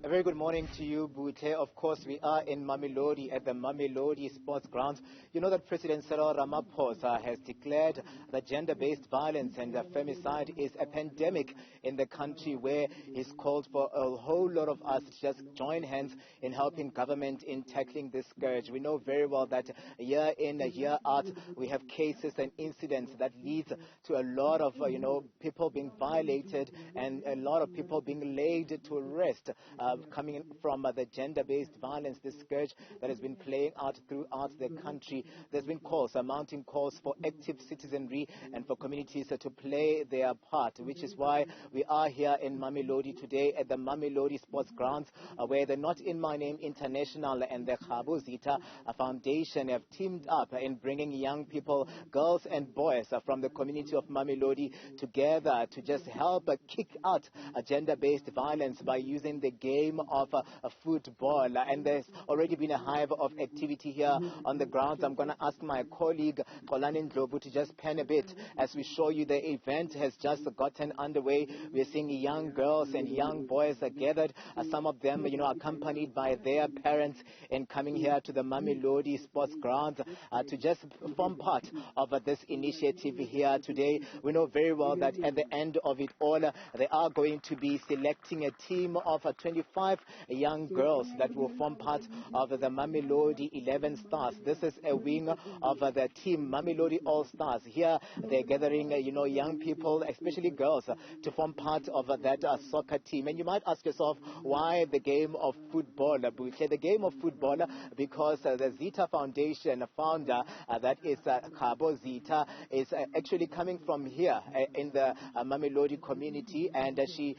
A very good morning to you, Bute. Of course, we are in Mamelodi at the Mamelodi Sports Grounds. You know that President Cyril Ramaphosa has declared that gender-based violence and femicide is a pandemic in the country, where he's called for a whole lot of us to just join hands in helping government in tackling this scourge. We know very well that year in, year out, we have cases and incidents that lead to a lot of, people being violated and a lot of people being laid to rest. Coming in from the gender-based violence, this scourge that has been playing out throughout the country. There's been calls, mounting calls for active citizenry and for communities to play their part, which is why we are here in Mamelodi today at the Mamelodi Sports Grounds, where the Not In My Name International and the Khabo Zitha Foundation have teamed up in bringing young people, girls and boys from the community of Mamelodi together to just help kick out gender-based violence by using the game of football. And there's already been a hive of activity here on the grounds. I'm going to ask my colleague Ndlovu to just pen a bit as we show you the event has just gotten underway. We're seeing young girls and young boys gathered, some of them accompanied by their parents, and coming here to the Mamelodi Sports Grounds to just form part of this initiative here today. We know very well that at the end of it all, they are going to be selecting a team of 25 young girls that will form part of the Mamelodi 11 Stars. This is a wing of the team Mamelodi All Stars. Here they're gathering, young people, especially girls, to form part of that soccer team. And you might ask yourself, why the game of football? The game of football because the Zitha Foundation founder, that is Khabo Zitha, is actually coming from here in the Mamelodi community, and she's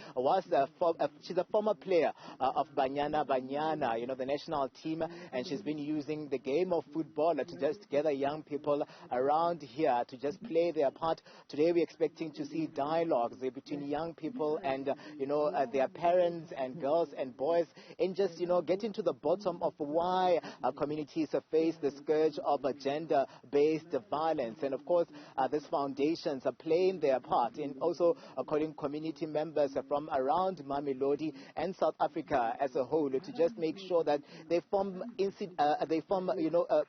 a former player of Banyana, the national team, and she's been using the game of football to just gather young people around here to just play their part. Today we're expecting to see dialogues between young people and their parents and girls and boys, and just getting to the bottom of why communities face the scourge of gender-based violence. And of course these foundations are playing their part in also calling community members from around Mamelodi and South Africa as a whole to just make sure that they form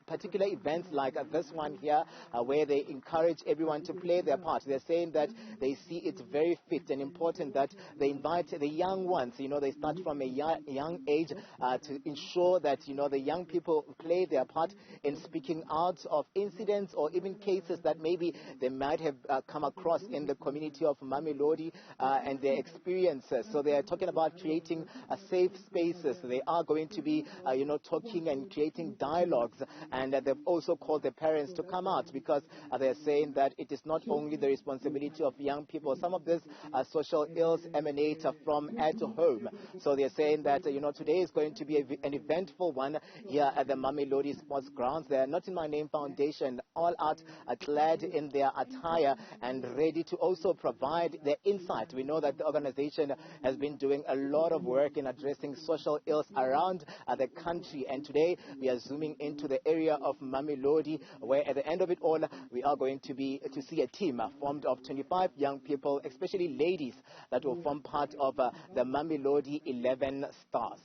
particular events like this one here, where they encourage everyone to play their part. They're saying that they see it very fit and important that they invite the young ones, they start from a young age to ensure that the young people play their part in speaking out of incidents or even cases that maybe they might have come across in the community of Mamelodi and their experiences. So they are talking about creating safe spaces. They are going to be talking and creating dialogues, and they've also called the parents to come out, because they're saying that it is not only the responsibility of young people. Some of these social ills emanate from at home. So they're saying that today is going to be an eventful one here at the Mamelodi Sports Grounds. They are Not In My Name Foundation, all out clad in their attire and ready to also provide their insight. We know that the organization has been doing a lot of work in addressing social ills around the country, and today we are zooming into the area of Mamelodi, where at the end of it all we are going to see a team formed of 25 young people, especially ladies, that will form part of the Mamelodi 11 Stars.